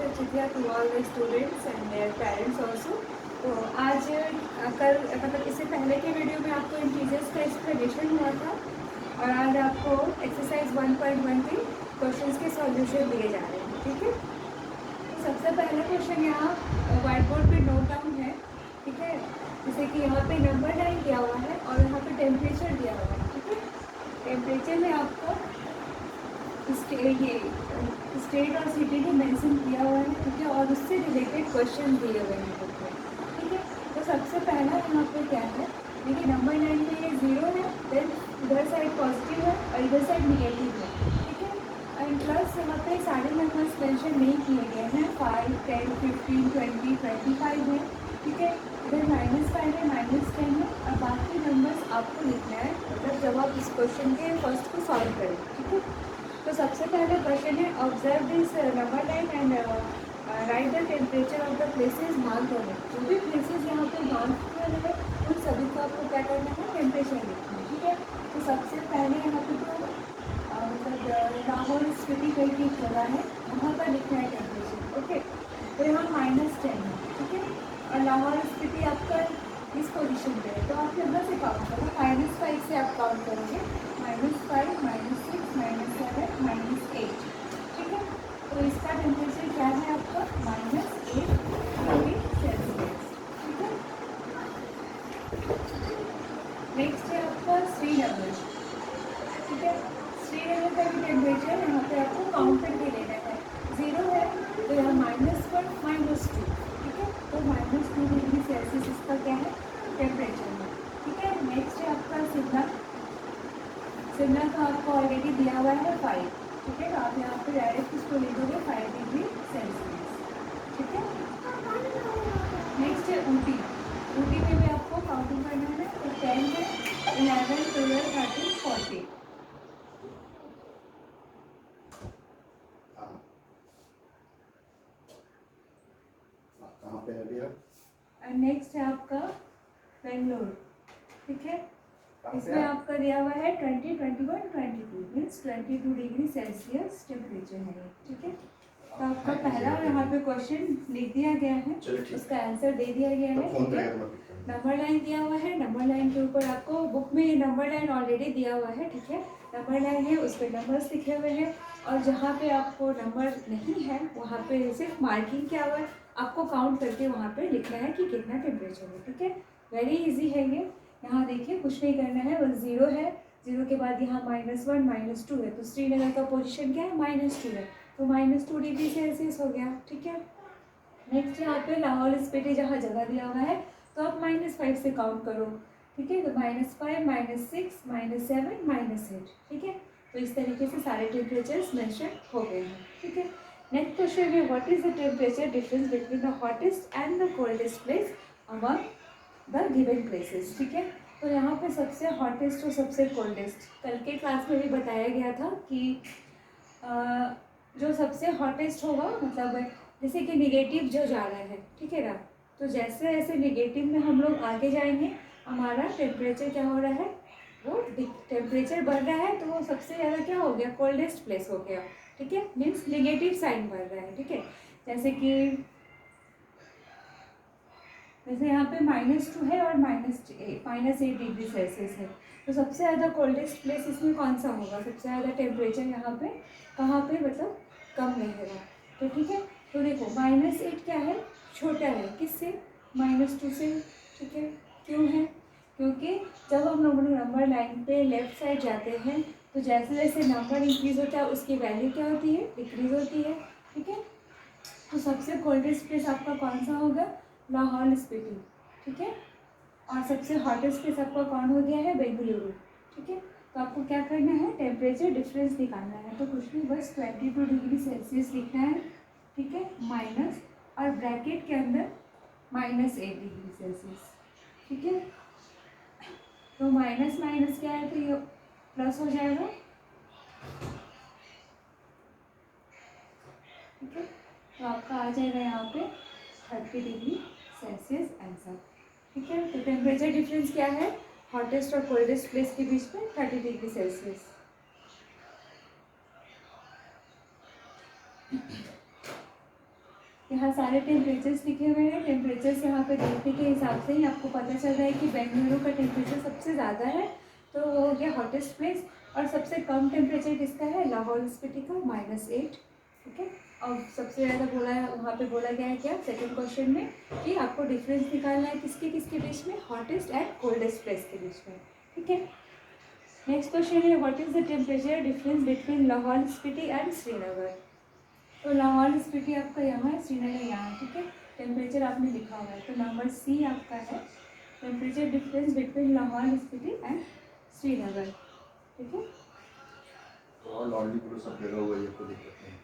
Chitya to all the students and their parents also. तो आज कल मतलब इससे पहले के वीडियो में आपको इंटीजर्स का एक्सप्लेनेशन हुआ था और आज आपको एक्सरसाइज 1.1 के क्वेश्चंस के सॉल्यूशन दिए जा रहे हैं, ठीक है। तो सबसे पहला क्वेश्चन यहाँ व्हाइट बोर्ड पे नोट डाउन है, ठीक है। जैसे कि यहाँ पे नंबर लाइन दिया हुआ है और यहाँ पे टेम्परेचर दिया हुआ है, ठीक है। टेम्परेचर में आपको स्टेट और सिटी को मेंशन किया हुआ है, ठीक है, और उससे रिलेटेड क्वेश्चन दिए हुए हैं बुक में, ठीक है। तो सबसे पहला यहाँ पे क्या है, देखिए नंबर लाइन में ये 0 है, देन इधर साइड पॉजिटिव है और इधर साइड निगेटिव है, ठीक है। एंड प्लस यहाँ पे सारे नंबर्स मेंशन नहीं किए गए हैं, 5, 10, 15, 20, 25 है, ठीक है। इधर -5 है, -10 है और बाकी नंबर्स आपको लिखना है, मतलब जब आप इस क्वेश्चन के फर्स्ट को सॉल्व करें, ठीक है। तो सबसे पहले क्वेश्चन है observe this number line and right the temperature of the places mark करना है। जो भी प्लेसेस यहाँ पे मार्क किए हैं उन सभी को आपको क्या करना है, टेम्परेचर लिखना है, ठीक है। तो सबसे पहले यहाँ पे तो मतलब लाहौर स्पीति कई की जगह है, वहाँ पर लिखना है टेम्परेचर, ओके। तो यहाँ -10 है, ठीक है, और लाहौर स्पीति आपका इस पोजीशन पे है, तो आप यहाँ से काउंट करो, -5 से आप काउंट करोगे, -5, -6, -7, -8, ठीक है। तो इसका टेम्परेचर क्या है आपका, -8 डिग्री सेल्सियस, ठीक है। नेक्स्ट है आपका श्रीनगर, ठीक है। श्रीनगर का भी टेम्परेचर यहाँ पे आपको काउंट करके लेना है, 0 है तो यहाँ -1, -2, ठीक है। तो -2 डिग्री सेल्सियस इसका क्या है, टेम्परेचर है, ठीक है। नेक्स्ट है आपका शिमला, शिमला का आपको ऑलरेडी दिया हुआ है 5, ठीक है। तो आप यहाँ पे डायरेक्ट इसको लिख दोगे 5 डिग्री सेल्सियस, ठीक है। नेक्स्ट है ऊटी, ऊटी में भी आपको काउंटिंग करना है, तो 10 है, 11, 12, 13, 14, कहाँ पे है भैया? एंड नेक्स्ट है आपका बेंगलोर, ठीक है। इसमें आपका दिया हुआ है 20, 21, 22 मीन्स 22 डिग्री सेल्सियस टेम्परेचर है, ठीक है। तो आपका पहला यहाँ पे क्वेश्चन लिख दिया गया है, उसका आंसर दे दिया गया है, ठीक है। नंबर लाइन दिया हुआ है, नंबर लाइन के ऊपर आपको बुक में ये नंबर लाइन ऑलरेडी दिया हुआ है, ठीक है। नंबर लाइन है, उस पर नंबर्स लिखे हुए हैं और जहाँ पे आपको नंबर नहीं है वहाँ पे सिर्फ मार्किंग किया हुआ है, आपको काउंट करके वहाँ पे लिखना है कि कितना टेम्परेचर है, ठीक है। वेरी इजी है ये। यहाँ देखिए कुछ नहीं करना है, बस 0 है, 0 के बाद यहाँ -1, -2 है, तो श्रीनगर का पोजीशन क्या है, -2 है, तो -2 डिग्री सेल्सियस हो गया, ठीक है। नेक्स्ट यहाँ पे लाहौर स्पीति जहाँ जगह दिया हुआ है, तो आप -5 से काउंट करो, ठीक है। तो -5, -6, -7, -8, ठीक है। तो इस तरीके से सारे टेम्परेचर्स मेंशन हो गए हैं, ठीक है। नेक्स्ट क्वेश्चन है what is the temperature difference between the hottest and the coldest place among the given places, ठीक है। तो यहाँ पे सबसे हॉटेस्ट और सबसे कोल्डेस्ट कल के क्लास में भी बताया गया था कि जो सबसे हॉटेस्ट होगा मतलब जैसे कि निगेटिव जो जा रहा है, ठीक है ना, तो जैसे जैसे निगेटिव में हम लोग आगे जाएंगे हमारा टेम्परेचर क्या हो रहा है, वो टेम्परेचर बढ़ रहा है, तो वो सबसे ज़्यादा क्या हो गया, कोल्डेस्ट प्लेस हो गया, ठीक है, मीन्स निगेटिव साइन बढ़ रहा है, ठीक है। जैसे यहाँ पे -2 है और -8 डिग्री सेल्सियस है, तो सबसे ज़्यादा कोल्डेस्ट प्लेस इसमें कौन सा होगा, सबसे ज़्यादा टेम्परेचर यहाँ पे कहाँ पे मतलब कम रहेगा, तो ठीक है। तो देखो -8 क्या है, छोटा है किससे, -2 से, ठीक है। क्यों है, क्योंकि जब हम लोग नंबर लाइन पे लेफ्ट साइड जाते हैं तो जैसे जैसे नंबर इंक्रीज होता है उसकी वैल्यू क्या होती है, डिक्रीज होती है, ठीक है। तो सबसे कोल्डेस्ट प्लेस आपका कौन सा होगा, लाहौर स्पीति, ठीक है। और सबसे हॉटेस्ट प्लेस आपका कौन हो गया है, बेंगलुरु, ठीक है। तो आपको क्या करना है, टेम्परेचर डिफरेंस निकालना है, तो कुछ नहीं बस 22 डिग्री सेल्सियस लिखना है, ठीक है, माइनस और ब्रैकेट के अंदर -8 डिग्री सेल्सियस, ठीक है। तो माइनस माइनस क्या है, तो ये प्लस हो जाएगा, ठीक है। तो आपका आ जाएगा यहाँ पे 30 डिग्री सेल्सियस आंसर, ठीक है। तो टेम्परेचर डिफरेंस क्या है हॉटेस्ट और कोल्डेस्ट प्लेस के बीच में, 30 डिग्री सेल्सियस। यहाँ सारे टेम्परेचर्स लिखे हुए हैं। टेम्परेचर्स यहाँ पे देखने के हिसाब से ही आपको पता चल रहा है कि बेंगलुरु का टेम्परेचर सबसे ज़्यादा है, तो वो हो गया हॉटेस्ट प्लेस। और सबसे कम टेम्परेचर किसका है? लाहौल स्पीति का, -8। ठीक है। और सबसे ज़्यादा बोला है वहाँ पे, बोला गया है क्या सेकंड क्वेश्चन में कि आपको डिफरेंस निकालना है किसके किसके बीच में? हॉटेस्ट एंड कोल्डेस्ट प्लेस के बीच में। ठीक है। नेक्स्ट क्वेश्चन है, what is the temperature difference between Lahaul Spiti and Srinagar? तो लाहौल स्पीति आपका यहाँ है, श्रीनगर यहाँ। ठीक है। टेम्परेचर आपने लिखा हुआ है, तो नंबर सी आपका है temperature difference between Lahaul Spiti and Srinagar. ठीक है। और लॉन्ड्री पूरा सब जगह हुआ है, कोई दिक्कत नहीं।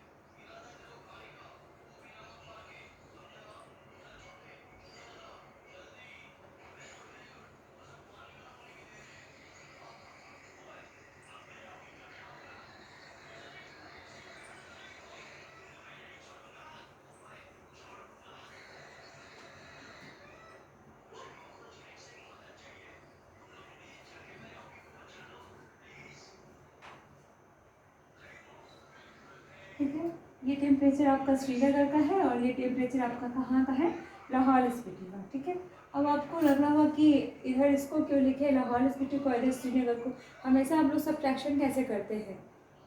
ठीक है। ये टेम्परेचर आपका श्रीनगर का है और ये टेम्परेचर आपका कहाँ का है? लाहौल स्पीति का। ठीक है। अब आपको लग रहा होगा कि इधर इसको क्यों लिखे लाहौल स्पीति को, इधर श्रीनगर को। हमेशा हम लोग सब्ट्रैक्शन कैसे करते हैं?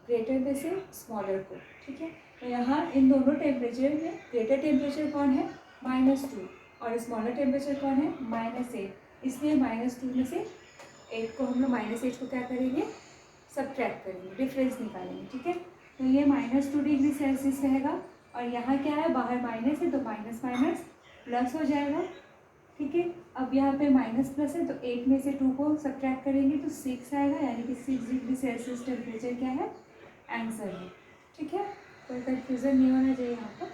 ग्रेटर में से स्मॉलर को। ठीक है। तो यहाँ इन दोनों टेम्परेचर में ग्रेटर टेम्परेचर कौन है? -2, और स्मॉलर टेम्परेचर कौन है? -8। इसलिए -2 में से 8 को हम लोग -8 को क्या करेंगे? सब्ट्रैक्ट करेंगे, डिफरेंस निकालेंगे। ठीक है। तो ये -2 डिग्री सेल्सियस रहेगा, और यहाँ क्या है? बाहर माइनस है, तो माइनस माइनस प्लस हो जाएगा। ठीक है। अब यहाँ पे माइनस प्लस है, तो 8 में से 2 को सब्ट्रैक्ट करेंगे तो 6 आएगा, यानी कि 6 डिग्री सेल्सियस टेम्परेचर क्या है? आंसर है। ठीक है। कोई कन्फ्यूज़न नहीं होना चाहिए यहाँ पर।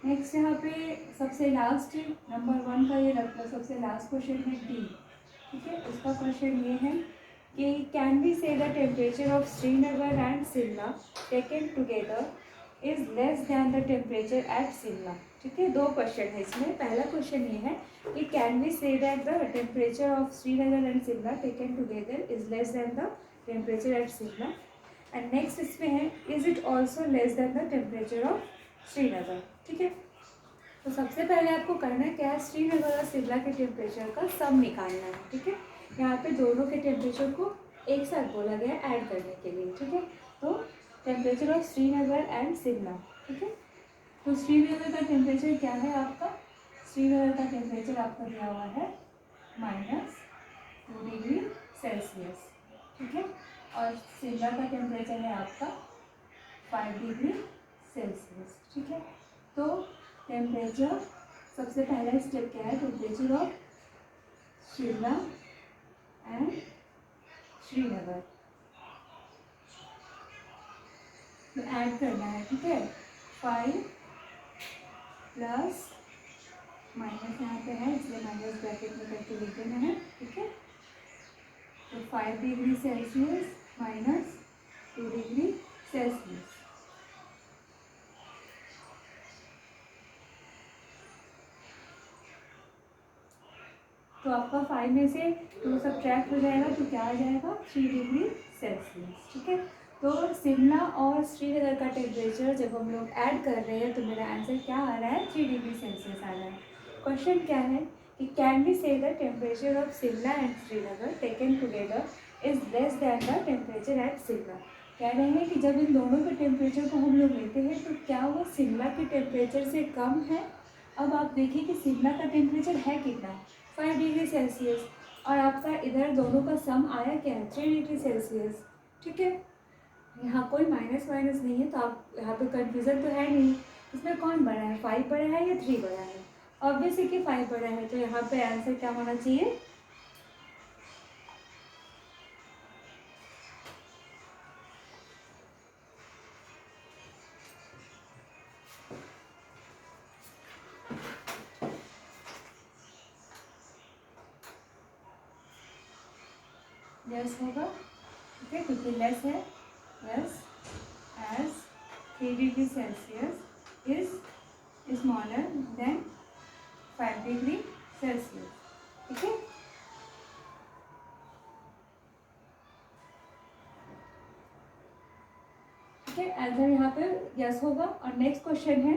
नेक्स्ट यहाँ पे सबसे लास्ट नंबर 1 का ये लगता है सबसे लास्ट क्वेश्चन है डी। ठीक है। उसका क्वेश्चन ये है कि कैन वी से the temperature of Srinagar and Shimla taken together is less than the temperature at Shimla. ठीक है। 2 क्वेश्चन है इसमें। पहला क्वेश्चन ये है कि can we say that the temperature of Srinagar and Shimla taken together is less than the temperature at Shimla. And next इसमें है is it also less than the temperature of Srinagar. ठीक है। तो सबसे पहले आपको करना क्या है? श्रीनगर और शिमला के टेम्परेचर का सम निकालना है। ठीक है। यहाँ पे दोनों के टेम्परेचर को एक साथ बोला गया है ऐड करने के लिए। ठीक है। तो temperature of Srinagar and Shimla. ठीक है। तो श्रीनगर का टेम्परेचर क्या है आपका? श्रीनगर का टेम्परेचर आपका दिया हुआ है -2 डिग्री सेल्सियस। ठीक है। और शिमला का टेम्परेचर है आपका 5 डिग्री सेल्सियस। ठीक है। तो टेम्परेचर, सबसे पहला स्टेप क्या है? Temperature of Shimla and Srinagar तो ऐड करना है। ठीक है। 5 प्लस माइनस यहाँ पे है, इसलिए माइनस ब्रैकेट में करके लिख देना है। ठीक है। तो 5 डिग्री सेल्सियस -2 डिग्री सेल्सियस। तो आपका 5 में से 2 सब्ट्रैक्ट हो जाएगा, तो क्या आ जाएगा? 3 डिग्री सेल्सियस। ठीक है। तो शिमला और श्रीनगर का टेम्परेचर जब हम लोग ऐड कर रहे हैं तो मेरा आंसर क्या आ रहा है? 3 डिग्री सेल्सियस आ रहा है। क्वेश्चन क्या है कि कैन वी से the temperature of Shimla and Srinagar taken together is less than the temperature at Shimla. कह रहे हैं कि जब इन दोनों के टेम्परेचर को हम लोग लेते हैं तो क्या वो शिमला के टेम्परेचर से कम है? अब आप देखिए कि शिमला का टेम्परेचर है कितना? 5 डिग्री सेल्सियस, और आपका इधर दोनों का सम आया क्या है? 3 डिग्री सेल्सियस। ठीक है। यहाँ कोई माइनस माइनस नहीं है, तो आप यहाँ पे कन्फ्यूज़न तो है नहीं। इसमें कौन बड़ा है? 5 बड़ा है या 3 बड़ा है? ऑब्वियसली कि 5 बड़ा है, तो यहाँ पे आंसर क्या होना चाहिए? यस होगा, ठीक है, क्योंकि लेस है। Yes as 3 degree Celsius is smaller than 5 degree Celsius, ठीक है। ठीक है, आंसर यहाँ पे यस होगा। और नेक्स्ट क्वेश्चन है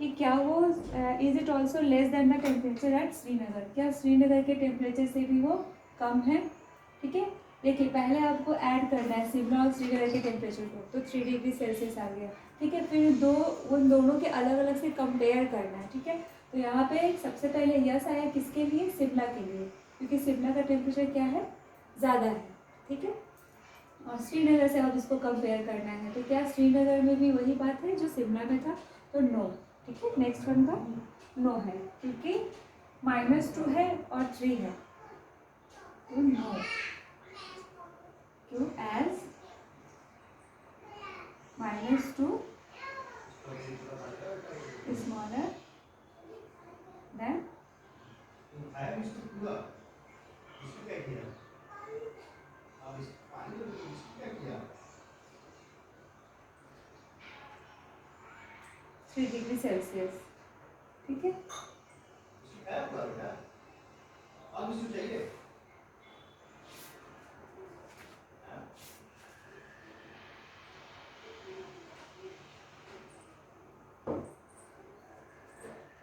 कि क्या वो is it also less than the temperature eight Srinagar, क्या श्रीनगर के टेम्परेचर से भी वो कम है, ठीक है। देखिए पहले आपको ऐड करना है शिमला और श्रीनगर के टेम्परेचर को, तो 3 डिग्री सेल्सियस आ गया, ठीक है। फिर उन दोनों के अलग अलग से कंपेयर करना है, ठीक है। तो यहाँ पे सबसे पहले यस आया किसके लिए, शिमला के लिए, क्योंकि शिमला का टेम्परेचर क्या है, ज़्यादा है, ठीक है। और श्रीनगर से अब इसको कंपेयर करना है, तो क्या श्रीनगर में भी वही बात है जो शिमला में था, तो नो, ठीक है। नेक्स्ट वन का नो है, क्योंकि -2 है और 3 है, तो नो, क्यों, as -2 smaller than 3 degree Celsius, ठीक है।